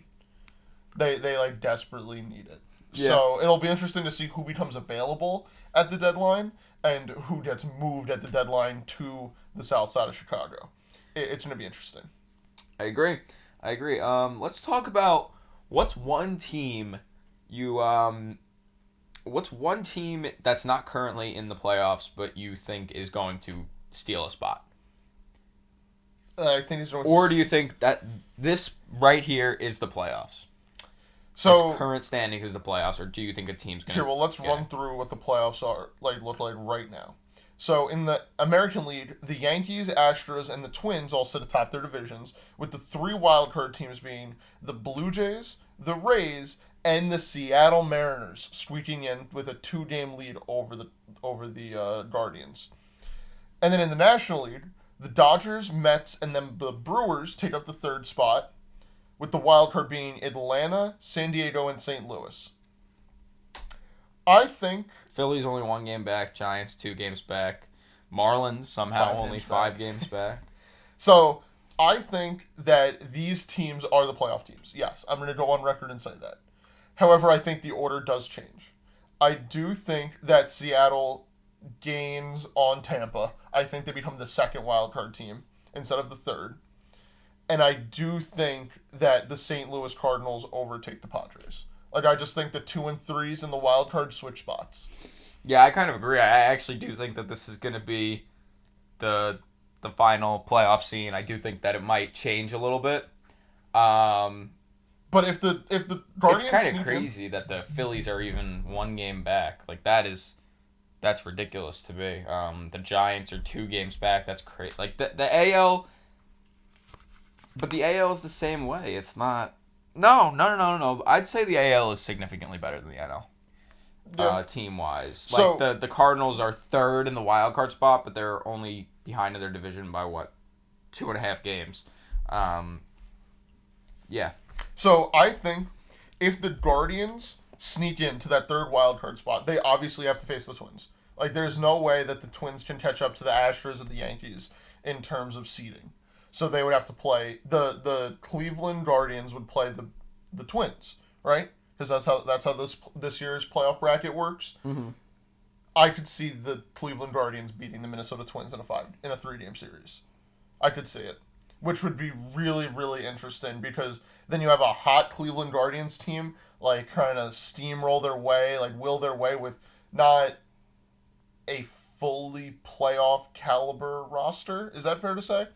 They desperately need it. Yeah. So it'll be interesting to see who becomes available at the deadline and who gets moved at the deadline to the south side of Chicago. It's going to be interesting. I agree. Let's talk about what's one team that's not currently in the playoffs but you think is going to steal a spot? I think it's going Or do you think that this right here is the playoffs? So this current standing is the playoffs, or do you think a team's going to... Here, well, let's run through what the playoffs look like right now. So in the American League, the Yankees, Astros, and the Twins all sit atop their divisions, with the 3 wildcard teams being the Blue Jays, the Rays, and the Seattle Mariners, squeaking in with a 2-game lead over the Guardians. And then in the National League, the Dodgers, Mets, and then the Brewers take up the 3rd spot, with the wildcard being Atlanta, San Diego, and St. Louis. I think... Phillies only 1 game back, Giants 2 games back, Marlins somehow only 5 games back. So, I think that these teams are the playoff teams. Yes, I'm going to go on record and say that. However, I think the order does change. I do think that Seattle gains on Tampa. I think they become the 2nd wildcard team instead of the 3rd. And I do think that the St. Louis Cardinals overtake the Padres. I just think the 2 and 3s in the wild card switch spots. Yeah, I kind of agree. I actually do think that this is going to be the final playoff scene. I do think that it might change a little bit. But if the Guardians, it's kind of crazy that the Phillies are even 1 game back. That's ridiculous to me. The Giants are 2 games back. That's crazy. The AL, but the AL is the same way. It's not. No. I'd say the AL is significantly better than the NL. Yeah. Team-wise. So, the Cardinals are 3rd in the wild card spot, but they're only behind in their division by 2.5 games. Yeah. So I think if the Guardians sneak into that 3rd wild card spot, they obviously have to face the Twins. There's no way that the Twins can catch up to the Astros or the Yankees in terms of seeding. So they would have to play the Cleveland Guardians would play the Twins, right? Because that's how this year's playoff bracket works. Mm-hmm. I could see the Cleveland Guardians beating the Minnesota Twins in a 3-game series. I could see it, which would be really, really interesting because then you have a hot Cleveland Guardians team like trying to steamroll their way, like will their way with not a fully playoff caliber roster. Is that fair to say?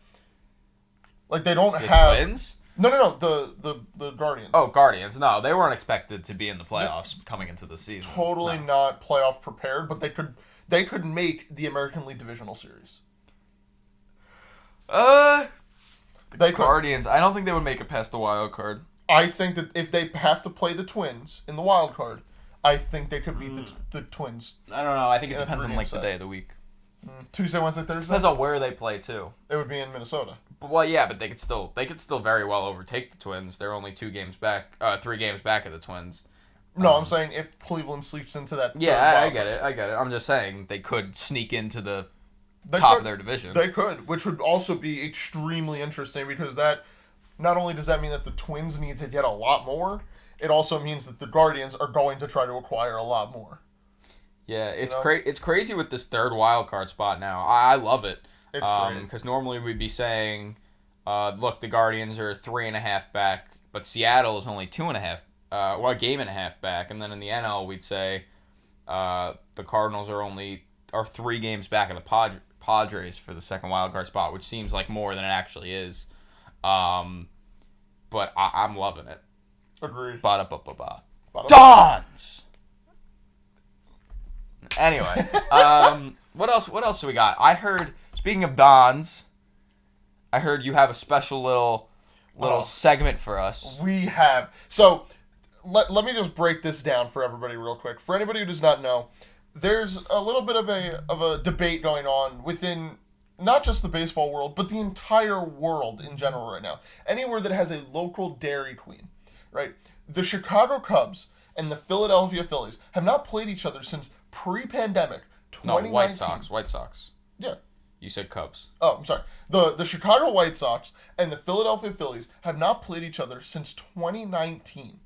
Like they don't have Twins? No. The Guardians. Oh, Guardians. No, they weren't expected to be in the playoffs coming into the season. Totally not playoff prepared, but they could make the American League Divisional Series. The Guardians. I don't think they would make it past the wild card. I think that if they have to play the Twins in the wild card, I think they could beat the Twins. I don't know. I think it depends on like the day of the week. Tuesday, Wednesday, Thursday. Depends on where they play too. It would be in Minnesota. Well, yeah, but they could still very well overtake the Twins. They're only 3 games back of the Twins. No, I'm saying if Cleveland sleeps into that. Yeah, I get it. I'm just saying they could sneak into the top of their division. They could, which would also be extremely interesting because that not only does that mean that the Twins need to get a lot more, it also means that the Guardians are going to try to acquire a lot more. Yeah, it's crazy with this third wild card spot now. I love it. It's great. Because normally we'd be saying, look, the Guardians are 3.5 back, but Seattle is only 2.5, a game and a half back, and then in the NL we'd say the Cardinals are 3 games back of the Padres for the second wild card spot, which seems like more than it actually is. But I'm loving it. Agreed. Dons! Anyway, what else do we got? I heard, speaking of Dons, I heard you have a special little segment for us. We have. So, let me just break this down for everybody real quick. For anybody who does not know, there's a little bit of a debate going on within not just the baseball world, but the entire world in general right now. Anywhere that has a local Dairy Queen, right? The Chicago Cubs and the Philadelphia Phillies have not played each other since pre-pandemic 2019. No, White Sox. Yeah. You said Cubs. Oh, I'm sorry. The Chicago White Sox and the Philadelphia Phillies have not played each other since 2019.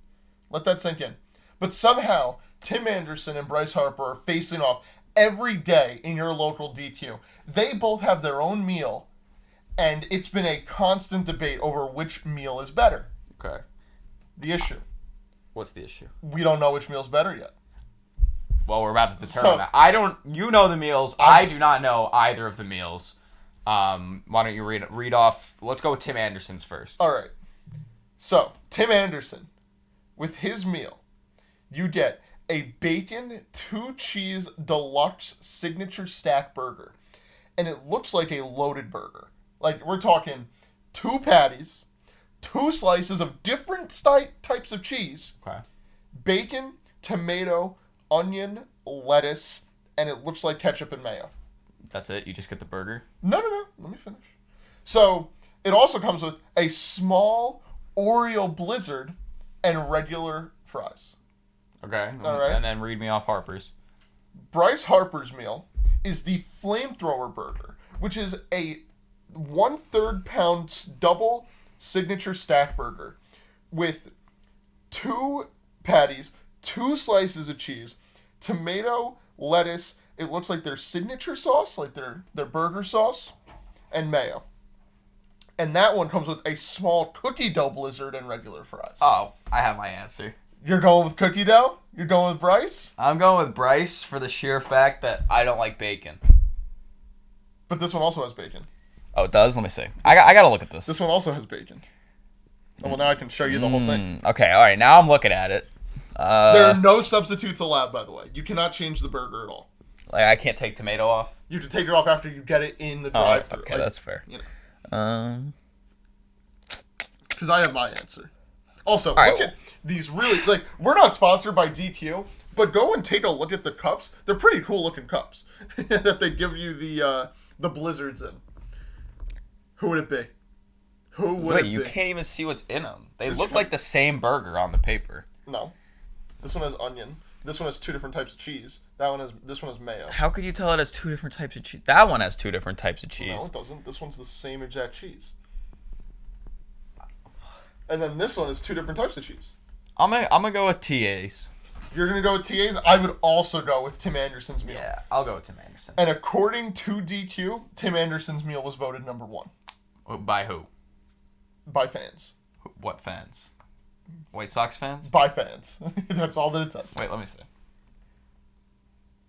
Let that sink in. But somehow, Tim Anderson and Bryce Harper are facing off every day in your local DQ. They both have their own meal, and it's been a constant debate over which meal is better. Okay. The issue. What's the issue? We don't know which meal's better yet. Well, we're about to determine that. You know the meals. I do not know either of the meals. Why don't you read off? Let's go with Tim Anderson's first. All right. So, Tim Anderson, with his meal, you get a bacon 2-cheese deluxe signature stack burger. And it looks like a loaded burger. Like, we're talking 2 patties, 2 slices of different types of cheese, okay, bacon, tomato, onion, lettuce, and it looks like ketchup and mayo. That's it? You just get the burger? No. Let me finish. So, it also comes with a small Oreo Blizzard and regular fries. Okay. All right. And then read me off Harper's. Bryce Harper's meal is the Flamethrower Burger, which is a 1/3 pound double signature stack burger with 2 patties, 2 slices of cheese, tomato, lettuce, it looks like their signature sauce, like their burger sauce, and mayo. And that one comes with a small cookie dough blizzard and regular fries. Oh, I have my answer. You're going with cookie dough? You're going with Bryce? I'm going with Bryce for the sheer fact that I don't like bacon. But this one also has bacon. Oh, it does? Let me see. I gotta look at this. This one also has bacon. Oh, well, now I can show you the whole thing. Okay, alright, now I'm looking at it. There are no substitutes allowed, by the way. You cannot change the burger at all. Like, I can't take tomato off? You have to take it off after you get it in the drive-thru. Okay, that's fair. You know. Because I have my answer. Also, look at these really, like, we're not sponsored by DQ, but go and take a look at the cups. They're pretty cool looking cups that they give you the blizzards in. Who would it be? Who would it be? You can't even see what's in them. They look like the same burger on the paper. No. This one has onion. This one has 2 different types of cheese. This one has mayo. How could you tell it has 2 different types of cheese? That one has 2 different types of cheese. No, it doesn't. This one's the same exact cheese. And then this one is 2 different types of cheese. I'm gonna go with TA's. You're going to go with TA's? I would also go with Tim Anderson's meal. Yeah, I'll go with Tim Anderson. And according to DQ, Tim Anderson's meal was voted number 1. By who? By fans. What fans? White Sox fans? By fans. That's all that it says. Wait, let me see.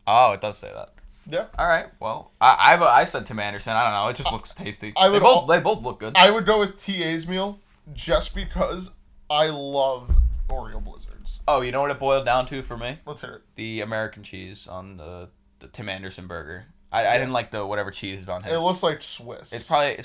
Oh, it does say that. Yeah. All right. Well, I said Tim Anderson. I don't know. It just looks tasty. They both look good. I would go with TA's meal just because I love Oreo Blizzards. Oh, you know what it boiled down to for me? Let's hear it. The American cheese on the Tim Anderson burger. I didn't like the whatever cheese is on his. It looks like Swiss. It's probably.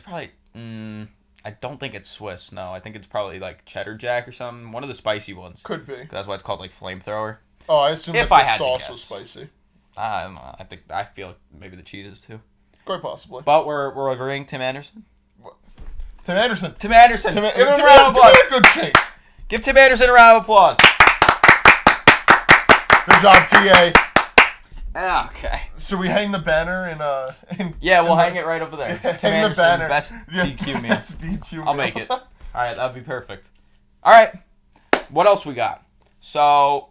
I don't think it's Swiss. No, I think it's probably like cheddar jack or something. One of the spicy ones. Could be. That's why it's called like flamethrower. Oh, I assume if that I the had sauce to was guess. spicy. I don't know. I feel like maybe the cheese is too. Quite possibly. But we're agreeing Tim Anderson. Tim Anderson. Tim Anderson. Give him a round of applause. Give him a good shake. Give Tim Anderson a round of applause. Good job, TA. Okay. Should we hang the banner Yeah, we'll hang it right over there. Tim Hang Anderson, the banner. best DQ meal. Best DQ meal. I'll make it. All right, that'd be perfect. All right, what else we got? So,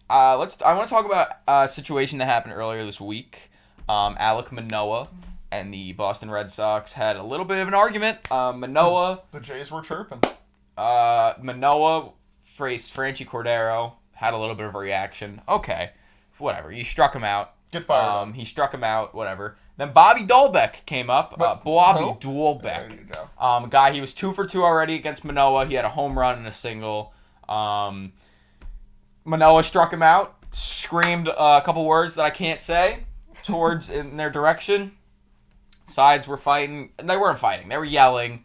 I want to talk about a situation that happened earlier this week. Alec Manoa and the Boston Red Sox had a little bit of an argument. Manoa. The Jays were chirping. Manoa faced Franchi Cordero. Had a little bit of a reaction. Okay, whatever. You struck him out. Get fired. He struck him out. Whatever. Then Bobby Dolbeck came up. Bobby Dolbeck. There you go. Guy, he was 2 for 2 already against Manoa. He had a home run and a single. Manoa struck him out. Screamed a couple words that I can't say towards in their direction. Sides were fighting. They weren't fighting. They were yelling.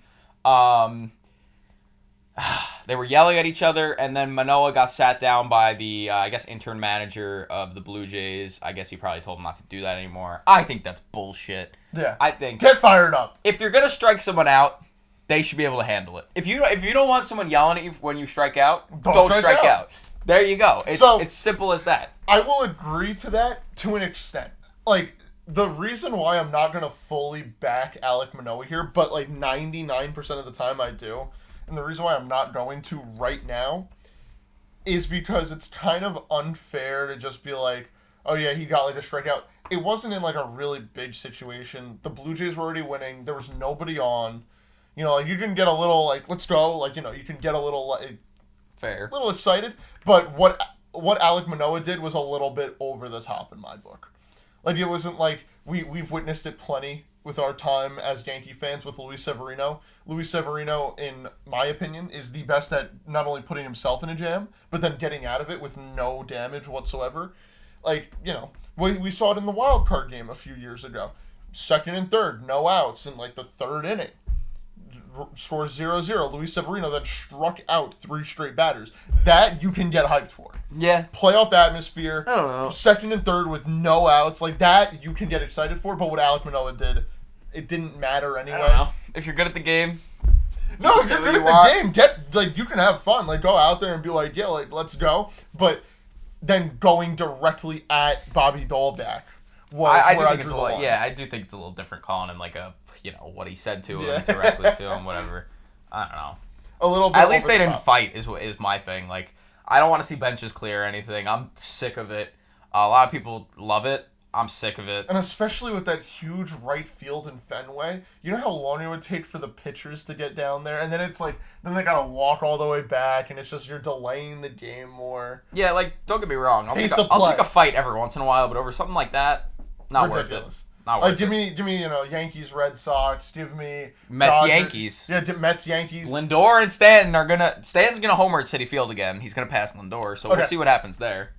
They were yelling at each other, and then Manoa got sat down by the, I guess, intern manager of the Blue Jays. I guess he probably told him not to do that anymore. I think that's bullshit. Yeah. I think Get fired up. if you're gonna strike someone out, they should be able to handle it. If you don't want someone yelling at you when you strike out, don't strike out. There you go. It's simple as that. I will agree to that to an extent. Like, the reason why I'm not going to fully back Alec Manoa here, but like 99% of the time I do, and the reason why I'm not going to right now is because it's kind of unfair to just be like, oh yeah, he got like a strikeout. It wasn't in like a really big situation. The Blue Jays were already winning. There was nobody on. You know, like you can get a little like, let's go. Like, you know, you can get a little like, Fair. a little excited. But what Alec Manoa did was a little bit over the top in my book. Like, it wasn't like we've witnessed it plenty with our time as Yankee fans with Luis Severino. Luis Severino, in my opinion, is the best at not only putting himself in a jam, but then getting out of it with no damage whatsoever. Like, you know, we saw it in the wild card game a few years ago. Second and third, no outs in like the third inning. Scores 0-0. Luis Severino then struck out 3 straight batters. That you can get hyped for. Yeah. Playoff atmosphere. I don't know. Second and third with no outs. Like, that you can get excited for. But what Alec Manoa did, it didn't matter anyway. I don't know. If you're good at the game. No, if you're good at the game, you can have fun. Like, go out there and be like, yeah, like, let's go. But then going directly at Bobby Dolbeck was I where I think it's drew a the little, line. yeah, I do think it's a little different calling him like a, you know, what he said to him directly to him, whatever. I don't know. A little bit. At least over they the didn't top. fight is my thing. Like, I don't want to see benches clear or anything. I'm sick of it. A lot of people love it. I'm sick of it. And especially with that huge right field in Fenway, you know how long it would take for the pitchers to get down there? And then it's like, then they gotta walk all the way back, and it's just, you're delaying the game more. Yeah, like, don't get me wrong. I'll Pace take of I'll play. take a fight every once in a while, but over something like that, not Ridiculous. worth it. Not worth Give it. me, you know, Yankees, Red Sox. Give me Mets, Dodgers. Yankees. Yeah, Mets, Yankees. Lindor and Stanton's gonna homer at Citi Field again. He's gonna pass Lindor, so we'll see what happens there.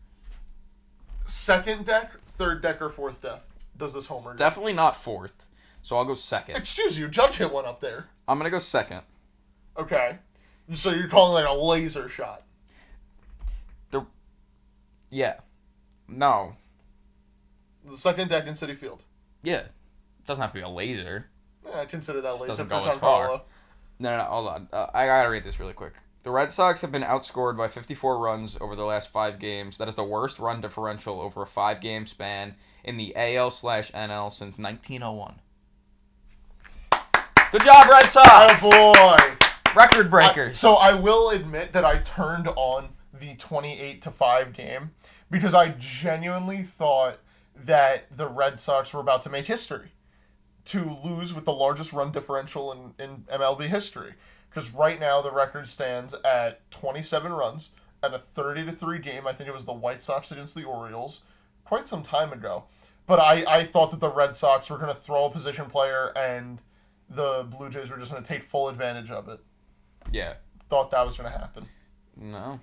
Second deck, third deck, or fourth deck does this homer do? Definitely not fourth, so I'll go second. Excuse you, Judge hit one up there. I'm gonna go second. Okay. So you're calling like a laser shot. Yeah. No. The second deck in Citi Field. Yeah. Doesn't have to be a laser. I consider that laser Doesn't for go as Giancarlo. far. No, hold on. I gotta read this really quick. The Red Sox have been outscored by 54 runs over the last 5 games. That is the worst run differential over a 5-game span in the AL/NL since 1901. Good job, Red Sox! Oh boy! Record breakers. So I will admit that I turned on the 28-5 game, because I genuinely thought that the Red Sox were about to make history, to lose with the largest run differential in MLB history. Because right now the record stands at 27 runs and a 30-3 game. I think it was the White Sox against the Orioles quite some time ago. But I thought that the Red Sox were going to throw a position player and the Blue Jays were just going to take full advantage of it. Yeah. Thought that was going to happen. No.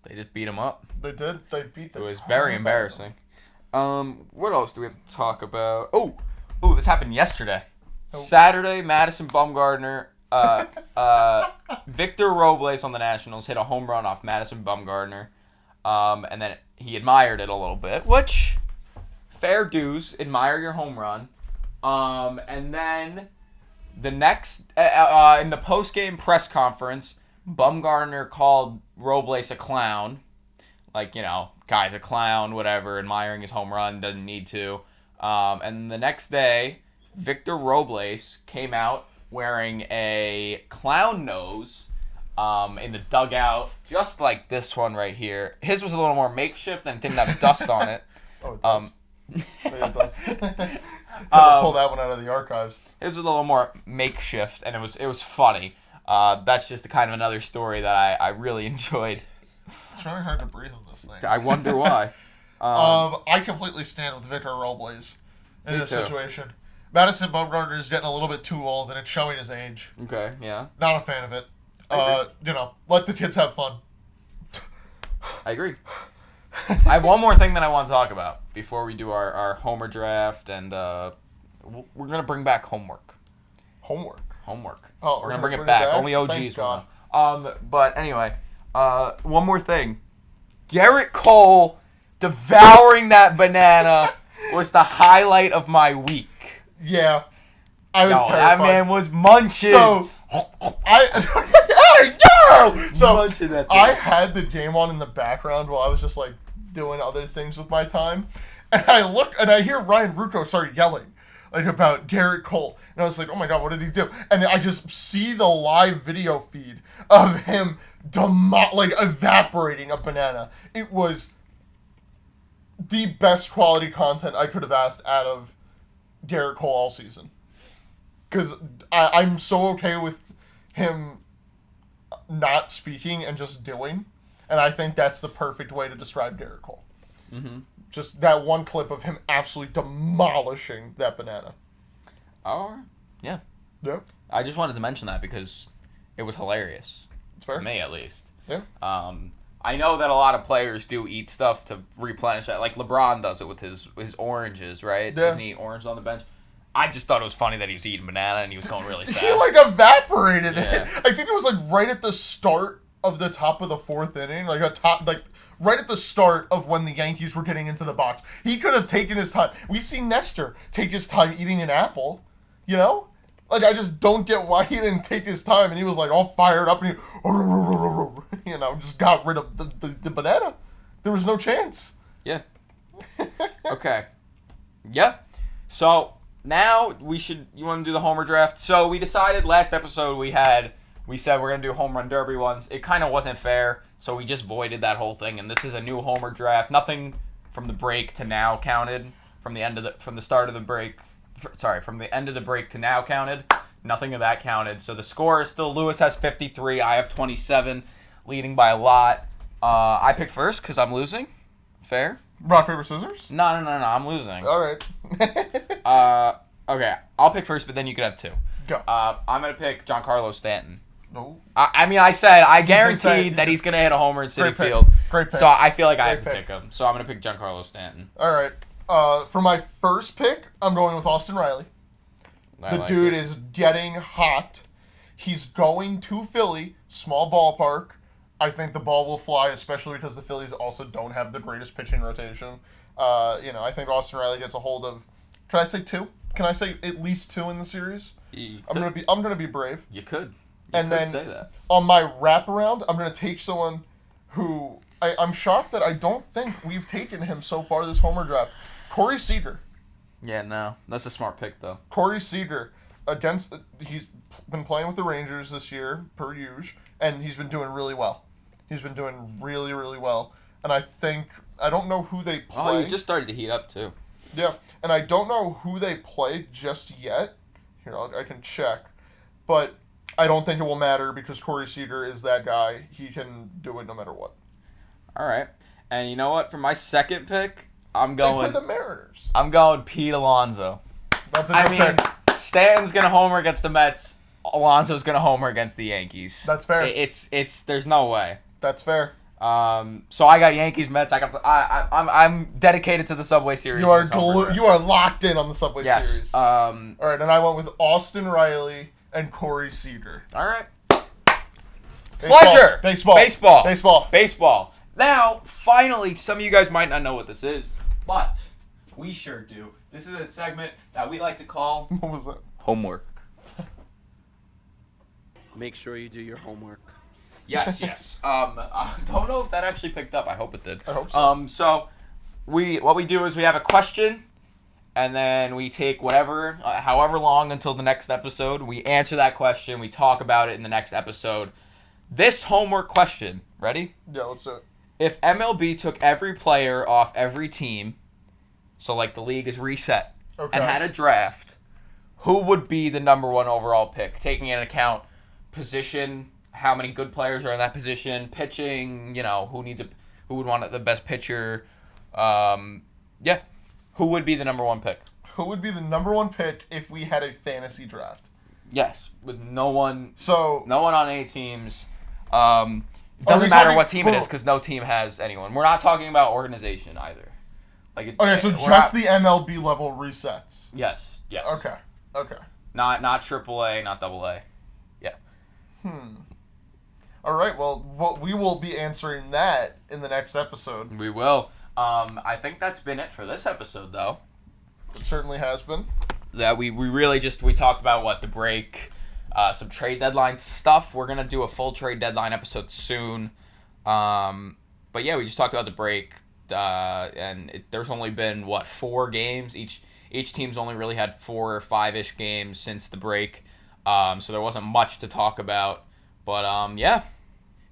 They just beat them up. They did. They beat them. It was very embarrassing. What else do we have to talk about? Oh, this happened yesterday. Oh. Saturday, Madison Bumgarner, Victor Robles on the Nationals hit a home run off Madison Bumgarner. And then he admired it a little bit, which, fair dues, admire your home run. And then the next, in the post-game press conference, Bumgarner called Robles a clown. Like, guy's a clown, whatever, admiring his home run, doesn't need to. And the next day, Victor Robles came out wearing a clown nose in the dugout, just like this one right here. His was a little more makeshift and didn't have dust on it. Oh, it does. Yeah, it does. Pull that one out of the archives. His was a little more makeshift, and it was funny. That's just kind of another story that I really enjoyed. It's really hard to breathe on this thing. I wonder why. I completely stand with Victor Robles in this situation. Madison Bumgarner is getting a little bit too old, and it's showing his age. Okay, yeah. Not a fan of it. Let the kids have fun. I agree. I have one more thing that I want to talk about before we do our homer draft, and we're going to bring back homework. Homework? Oh, we're going to bring it back. Only OGs will know. But anyway, one more thing. Garrett Cole devouring that banana was the highlight of my week. Yeah. I was terrified. That man was munching. So, I had the game on in the background while I was just, doing other things with my time. And I look, and I hear Ryan Rucco start yelling, about Garrett Cole. And I was like, oh my God, what did he do? And I just see the live video feed of him, evaporating a banana. It was the best quality content I could have asked out of Garrett Cole all season. Because I'm so okay with him not speaking and just doing. And I think that's the perfect way to describe Garrett Cole. Mm-hmm. Just that one clip of him absolutely demolishing that banana. Oh, yeah. Yeah. I just wanted to mention that because it was hilarious. It's fair. To me, at least. Yeah. I know that a lot of players do eat stuff to replenish that. Like LeBron does it with his oranges, right? Yeah. Doesn't he eat orange on the bench? I just thought it was funny that he was eating banana and he was going really fast. He evaporated it. I think it was right at the start of the top of the fourth inning, right at the start of when the Yankees were getting into the box. He could have taken his time. We see Nestor take his time eating an apple, I just don't get why he didn't take his time, and he was all fired up, and he, just got rid of the banana. There was no chance. Yeah. Okay. Yeah. So now you want to do the homer draft? So we decided last episode we said we're going to do home run derby ones. It kind of wasn't fair, so we just voided that whole thing, and this is a new homer draft. Nothing from the break to now counted. From the end of from the end of the break to now counted. Nothing of that counted. So the score is still Lewis has 53, I have 27, leading by a lot. I picked first because I'm losing. Fair? Rock, paper, scissors? No, I'm losing. All right. Okay, I'll pick first, but then you could have two. Go. I'm going to pick Giancarlo Stanton. No. I said I guaranteed that he's going to hit a homer in Citi Field. Great pick. So I feel like I have to pick him. So I'm going to pick Giancarlo Stanton. All right. For my first pick, I'm going with Austin Riley. The dude is getting hot. He's going to Philly, small ballpark. I think the ball will fly, especially because the Phillies also don't have the greatest pitching rotation. I think Austin Riley gets a hold of. Can I say two? Can I say at least two in the series? I'm gonna be brave. You could. And then say that. On my wraparound, I'm gonna take someone who I'm shocked that I don't think we've taken him so far this homer draft. Corey Seager. Yeah, no, that's a smart pick though. Corey Seager he's been playing with the Rangers this year per usual, and he's been doing really well. He's been doing really, really well, and I think I don't know who they play. Oh, you just started to heat up too. Yeah, and I don't know who they play just yet. Here, I can check. But I don't think it will matter because Corey Seager is that guy. He can do it no matter what. All right. And you know what? For my second pick, I'm They going... play the Mariners. I'm going Pete Alonso. That's a good pick. Stanton's going to homer against the Mets. Alonso's going to homer against the Yankees. That's fair. It's there's no way. That's fair. So I got Yankees, Mets. I'm dedicated to the Subway Series. You are locked in on the Subway Series. All right, and I went with Austin Riley and Corey Seager. All right. Baseball. Pleasure. Baseball. Now, finally, some of you guys might not know what this is, but we sure do. This is a segment that we like to call... What was that? Homework. Make sure you do your homework. Yes. I don't know if that actually picked up. I hope it did. I hope so. So what we do is we have a question, and then we take whatever, however long until the next episode. We answer that question. We talk about it in the next episode. This homework question, ready? Yeah, let's do it. If MLB took every player off every team, so like the league is reset, and had a draft, who would be the number one overall pick, taking into account position, how many good players are in that position, pitching, who would want the best pitcher, who would be the number one pick? Who would be the number one pick if we had a fantasy draft? Yes, with no one on any teams. Doesn't matter what team it is because no team has anyone. We're not talking about organization either. The MLB level resets. Yes. Okay. Not AAA, not AA. Yeah. All right. Well, we will be answering that in the next episode. We will. I think that's been it for this episode, though. It certainly has been. That we really we talked about the break, some trade deadline stuff. We're gonna do a full trade deadline episode soon. But yeah, we just talked about the break, and there's only been 4 games. Each team's only really had 4 or 5-ish games since the break. So there wasn't much to talk about. But yeah,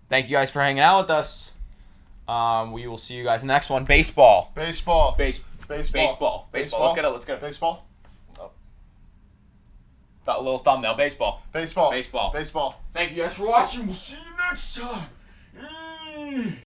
thank you guys for hanging out with us. We will see you guys in the next one. Baseball. Baseball. Baseball. Let's get it. Baseball. Got a little thumbnail. Baseball. Baseball. Thank you guys for watching. We'll see you next time.